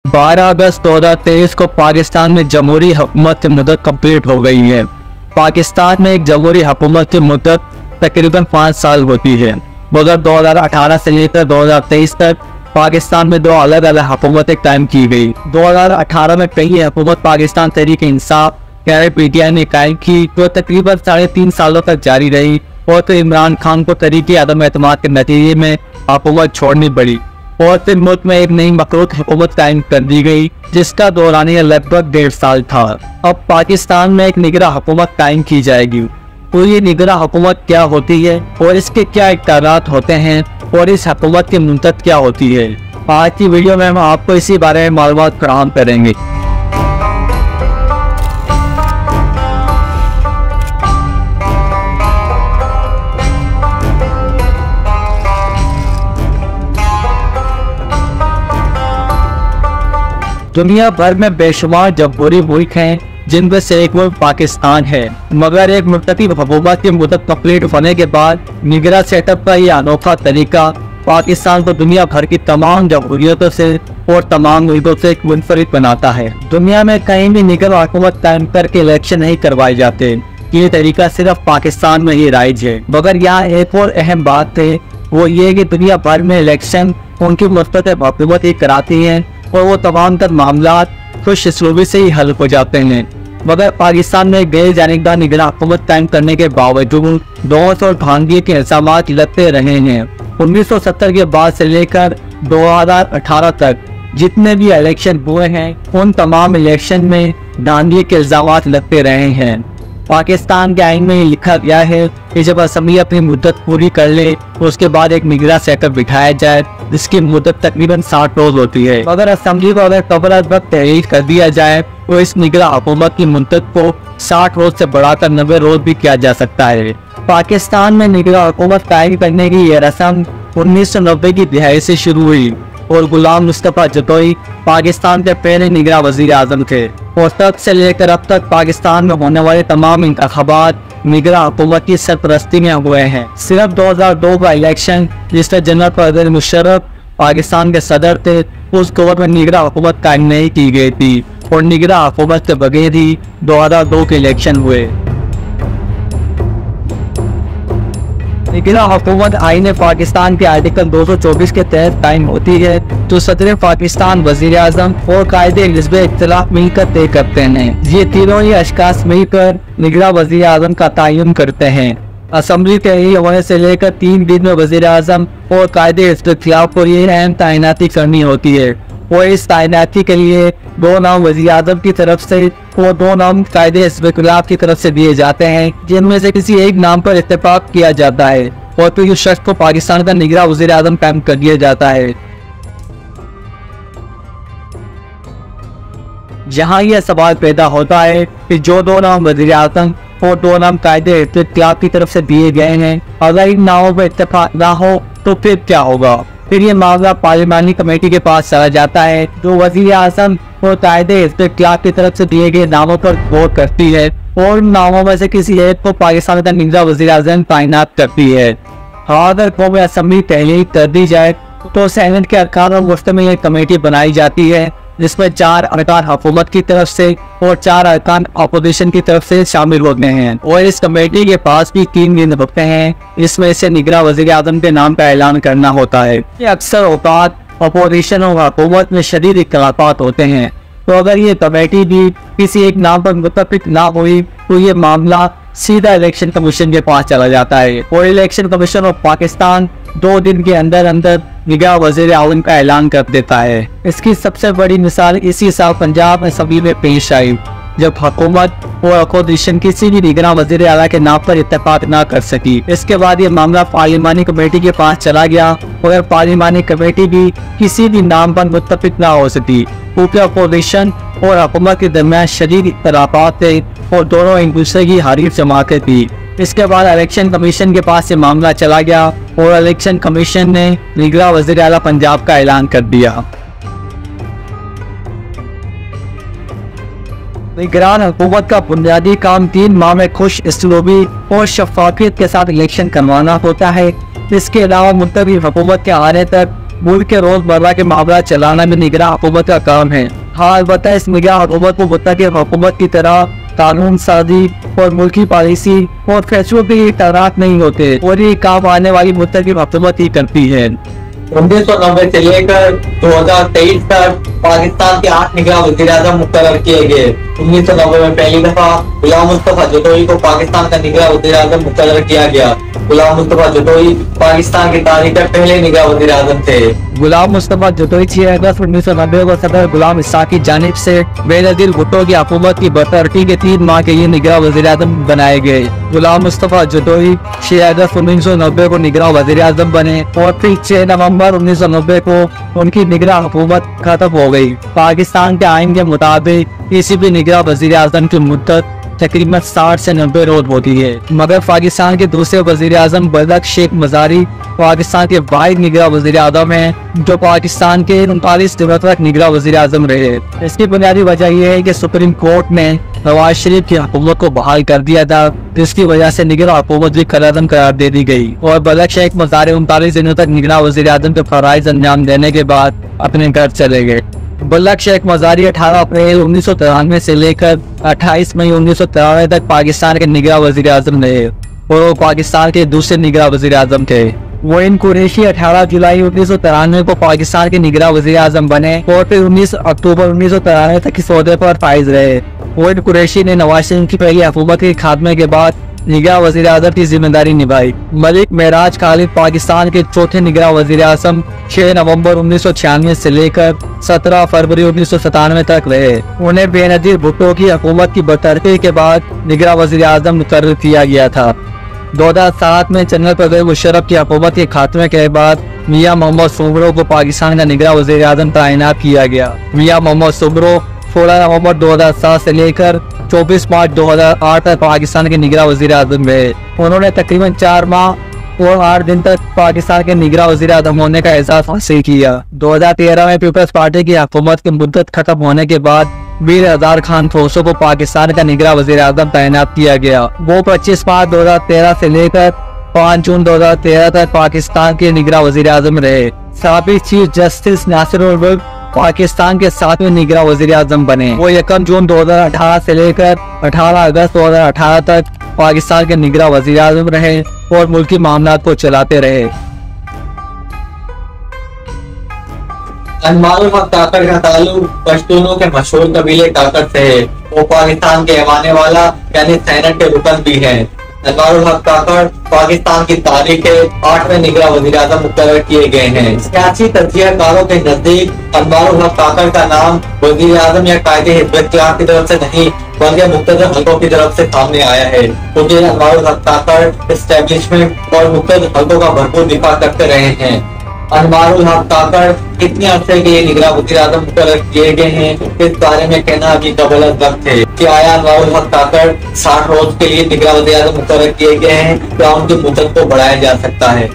12 अगस्त 2023 को पाकिस्तान में जमहूरी हुकूमत की मुद्दत कंप्लीट हो गई है। पाकिस्तान में एक जमहूरी हुकूमत की मुद्दत तकरीबन 5 साल होती है, मगर 2018 से लेकर 2023 तक पाकिस्तान में 2 अलग अलग हुकूमतें कायम की गई। 2018 में पहली हुकूमत पाकिस्तान तहरीक-ए-इंसाफ PTI ने कायम की, जो तकरीबन 3.5 सालों तक जारी रही और तो इमरान खान को तहरीक अदम एतमाद के नतीजे में हुकूमत छोड़नी पड़ी और फिर मुल्क में एक नई मखलूत हुकूमत कायम कर दी गई, जिसका दौरानिया लगभग 1.5 साल था। अब पाकिस्तान में एक निगरां हुकूमत कायम की जाएगी। तो ये निगरां हुकूमत क्या होती है और इसके क्या इख्तियारात होते हैं और इस हुकूमत की मुद्दत क्या होती है, आज की वीडियो में हम आपको इसी बारे में मालूमात फराहम करेंगे। दुनिया भर में बेशुमार जमहूरी मुल्क हैं, जिनमें से एक मुल्क पाकिस्तान है, मगर एक मुर्तकिब हुकूमत की मुद्दत कंप्लीट होने के बाद निगरां सेटअप का ये अनोखा तरीका पाकिस्तान को दुनिया भर की तमाम जमहूरियतों से और तमाम मुल्कों से मुनफरिद बनाता है। दुनिया में कहीं भी निगरां हुकूमत कायम करके इलेक्शन नहीं करवाए जाते, ये तरीका सिर्फ पाकिस्तान में ही राइज है। मगर यहाँ एक और अहम बात है, वो ये कि दुनिया भर में इलेक्शन उनकी मुस्तकिल हुकूमत ही कराती है और वो तमाम तर मामलात खुश इसलूबी से ही हल हो जाते हैं। मगर पाकिस्तान में गैर जानिबदार निगरां हुकूमत कायम करने के बावजूद दोष और धांधली के इल्जामात लगते रहे हैं। 1970 के बाद से लेकर 2018 तक जितने भी इलेक्शन हुए हैं, उन तमाम इलेक्शन में धांधली के इल्जामात लगते रहे हैं। पाकिस्तान के आइन में ये लिखा गया है कि जब असम्बली अपनी मुद्दत पूरी कर ले, उसके बाद एक निगरां सेटअप बिठाया जाए, जिसकी मुद्दत तकरीबन 60 रोज होती है। अगर असम्बली को अगर कबल अज वक्त तहरीर कर दिया जाए तो इस निगरां हुकूमत की मुद्दत को 60 रोज से बढ़ाकर 90 रोज भी किया जा सकता है। पाकिस्तान में निगरां हुकूमत कायम करने की यह रस्म 1990 की दिहाई से शुरू हुई और गुलाम मुस्तफा जतोई पाकिस्तान के पहले निगरां वजीर आजम थे और तब से लेकर अब तक पाकिस्तान में होने वाले तमाम इंतखाबात निगरां हुकूमत की सरपरस्ती में हुए हैं। सिर्फ 2002 का इलेक्शन, जिसमें जनरल परवेज मुशर्रफ पाकिस्तान के सदर थे, उस दौर में निगरां हुकूमत कायम नहीं की गई थी और निगरां हुकूमत के बगैर ही 2002 के इलेक्शन हुए। निगरां हुकूमत आईन पाकिस्तान के आर्टिकल 224 के तहत कायम होती है, जो सदर पाकिस्तान, वजीर आजम और कायदे हिज़्ब इख्तिलाफ मिलकर तय करते हैं। ये तीनों ही अशखास मिलकर निगरां वजीर आजम का तयन करते हैं। असम्बली तहरीर होने से लेकर 3 दिन में वजीर आजम और कायदे हिज़्ब इख्तिलाफ को ये अहम तैनाती करनी होती है और इस तैनाती के लिए 2 नाम वज़ीर आज़म की तरफ से और 2 नाम कायदे हिज़्ब इख्तिलाफ की तरफ से दिए जाते हैं, जिनमें से किसी एक नाम पर इत्तेफाक किया जाता है और फिर उस शख्स को पाकिस्तान का निगरां वज़ीर आज़म कायम कर दिया जाता है। जहाँ यह सवाल पैदा होता है कि जो 2 नाम वज़ीर आज़म और 2 नाम कायदे हिज़्ब इख्तिलाफ की तरफ से दिए गए हैं, अगर इन नामों पर इत्तेफाक ना हो तो फिर क्या होगा? फिर ये मामला पार्लिमानी कमेटी के पास चला जाता है, जो वज़ीर आज़म और कायदे हिज़्ब इख्तिलाफ की तरफ से दिए गए नामों पर गौर करती है और उन नामों में से किसी एक को पाकिस्तान का निगरां वज़ीर आज़म तैनात करती है। अगर कौमी असम्बली तहरीर कर दी जाए तो सेनेट के अरकान और वफ़द में एक कमेटी बनाई जाती है, जिसमें 4 अरकान हुकूमत की तरफ से और 4 अरकान अपोजिशन की तरफ से शामिल होते हैं और इस कमेटी के पास भी 3 दिन होते हैं, इसमें से निगरां वज़ीर आज़म के नाम का ऐलान करना होता है। ये अक्सर औकात अपोजिशन और हुकूमत में शदीद इख्तिलाफ़ात होते हैं, तो अगर ये कमेटी भी किसी एक नाम पर मुत्तफ़िक ना हुई तो ये मामला सीधा इलेक्शन कमीशन के पास चला जाता है और इलेक्शन कमीशन ऑफ पाकिस्तान 2 दिन के अंदर अंदर निगरां वज़ीर आज़म का ऐलान कर देता है। इसकी सबसे बड़ी मिसाल इसी साल पंजाब असम्बली में पेश आई, जब हुकूमत और अपोजिशन किसी भी निगरां वज़ीर आला के नाम पर इत्तेफाक ना कर सकी। इसके बाद ये मामला पार्लिमानी कमेटी के पास चला गया और पार्लिमानी कमेटी भी किसी भी नाम पर मुत्तफ़िक ना हो सकी, क्योंकि अपोजिशन और हुकूमत के दरमियान शदीद इख्तिलाफ़ात थे और दोनों एक दूसरे की हरीफ जमातें थी। इसके बाद इलेक्शन कमीशन के पास ये मामला चला गया और इलेक्शन कमीशन ने निगरां वज़ीर आला पंजाब का ऐलान कर दिया। निगरान हुकूमत का बुनियादी काम 3 माह में खुश इसलूबी और शफाफियत के साथ इलेक्शन करवाना होता है। इसके अलावा मुंतखब हुकूमत के आने तक मुल्क के रोजमर्रा के मामला चलाना भी निगरान हुकूमत का काम है। हाँ, अलबत्ता इस निगरान हुकूमत को मुतलक़ हुकूमत की तरह कानून साजी और मुल्की पॉलिसी और फैसलों के इक़रार नहीं होते और ये काम आने वाली मुतलक़ हुकूमत ही करती है। 1990 से लेकर 2023 तक पाकिस्तान के 8 निगरान वज़ीर-ए-आज़म मुक़र्रर किए गए। 1990 में पहली दफा गुलाम मुस्तफा जतोई को पाकिस्तान का निगरान वज़ीर-ए-आज़म मुक़र्रर किया गया। गुलाम मुस्तफा जतोई पाकिस्तान की तारीख के पहले निगरान वज़ीर-ए-आज़म थे। गुलाम मुस्तफा जतोई 6 अगस्त 1990 को सदर गुलाम इसाक की जानिब से बेनज़ीर भुट्टो की हुकूमत की बरतरफी के 3 माह के लिए निगरान वज़ीर-ए-आज़म बनाए गए। गुलाम मुस्तफा जतोई 6 अगस्त 1990 को निगरान वज़ीर-ए-आज़म बने और फिर 6 नवंबर 1990 को उनकी निगरान हुकूमत खत्म हो गई। पाकिस्तान के आइन के मुताबिक किसी भी निगरान वज़ीर-ए-आज़म की मुद्दत तकरीबन 60 से 90 रोज होती है, मगर पाकिस्तान के दूसरे वज़ीर-ए-आज़म बलक शेख मज़ारी पाकिस्तान के वाहिद निगरान वज़ीर-ए-आज़म हैं जो पाकिस्तान के 39 दिनों तक निगरान वज़ीर-ए-आज़म रहे। इसकी बुनियादी वजह यह है कि सुप्रीम कोर्ट ने नवाज शरीफ की हुकूमत को बहाल कर दिया था, जिसकी वजह से निगरान हुकूमत भी कलअदम करार दे दी गई और बलक शेख मज़ारी 39 दिनों तक निगरान वज़ीर-ए-आज़म के फराइज़ अंजाम देने के बाद अपने घर चले गए। बलक शेख मज़ारी 18 अप्रैल 1993 से लेकर 28 मई 1993 तक पाकिस्तान के निगरान वज़ीर-ए-आज़म रहे और वो पाकिस्तान के दूसरे निगरान वज़ीर-ए-आज़म थे। मोइन कुरैशी 18 जुलाई 1993 को पाकिस्तान के निगरान वज़ीर-ए-आज़म बने और फिर 19 अक्टूबर 1993 तक इस ओहदे पर फाइज रहे। मोइन कुरैशी ने नवाज शरीफ की पहली हुकूमत के खात्मे के बाद निगरान वज़ीर-ए-आज़म की जिम्मेदारी निभाई। मलिक मेराज खालिद पाकिस्तान के चौथे निगरान वज़ीर-ए-आज़म 6 नवंबर 1996 से लेकर 17 फरवरी 1997 तक रहे। उन्हें बेनज़ीर भुट्टो की हुकूमत की बरतरफी के बाद निगरान वज़ीर-ए-आज़म मुकर्रर किया गया था। 2007 में जनरल परवेज़ मुशर्रफ की हुकूमत के खात्मे के बाद मियां मोहम्मद सुमरो को पाकिस्तान का निगरान वज़ीर-ए-आज़म तैनात किया गया। मियां मोहम्मद सुमरो 16 नवंबर 2007 से लेकर 24 मार्च 2008 तक पाकिस्तान के निगरान वज़ीर-ए-आज़म रहे। उन्होंने तकरीबन 4 माह और 8 दिन तक पाकिस्तान के निगरान वज़ीर-ए-आज़म होने का एहसास हासिल किया। 2013 में पीपल्स पार्टी की हुकूमत की मुद्दत खत्म होने के बाद मीर अज़हर खान खोसो को पाकिस्तान का निगरान वज़ीर-ए-आज़म तैनात किया गया। वो 25 मार्च 2013 से लेकर 5 जून 2013 तक पाकिस्तान के निगरान वज़ीर-ए-आज़म रहे। साबिक़ चीफ जस्टिस नासिरुल मुल्क पाकिस्तान के 7वें निगरान वज़ीर-ए-आज़म बने। वो 1 जून 2018 से लेकर 18 अगस्त 2018 तक पाकिस्तान के निगरान वज़ीर-ए-आज़म रहे और मुल्की मामलात को चलाते रहे। अनवारुल हक काकड़ का ताल्लुक पश्तूनों के मशहूर कबीले काकड़ से है। वो पाकिस्तान के ऐवान वाला यानी सेनेट के रुकन भी हैं। अनवारुल हक काकड़ पाकिस्तान की तारीख के 8वें निगरान वज़ीर-ए-आज़म मुक़र्रर किए गए हैं। सियासी तज्ज़ियाकारों के नजदीक अनवारुल हक काकड़ का नाम वज़ीर-ए-आज़म या कायदे हिज़्ब-ए-इत्तेहाद की तरफ से नहीं बल्कि मुख्तलिफ हल्कों की तरफ से सामने आया है, क्योंकि अनवारुल हक काकड़ एस्टेब्लिशमेंट और मुख्तलिफ हल्कों का भरपूर दिफा करते रहे हैं। अनवारुल हक काकड़ कितने अरसे के लिए निगरान वज़ीर-ए-आज़म मुक़र्रर किए गए हैं, इस बारे में कहना अभी कबल वक्त है कि आया अनवारुल हक काकड़ 60 रोज के लिए निगरान वज़ीर-ए-आज़म मुक़र्रर किए गए हैं या उनकी मुद्दत को बढ़ाया जा सकता है।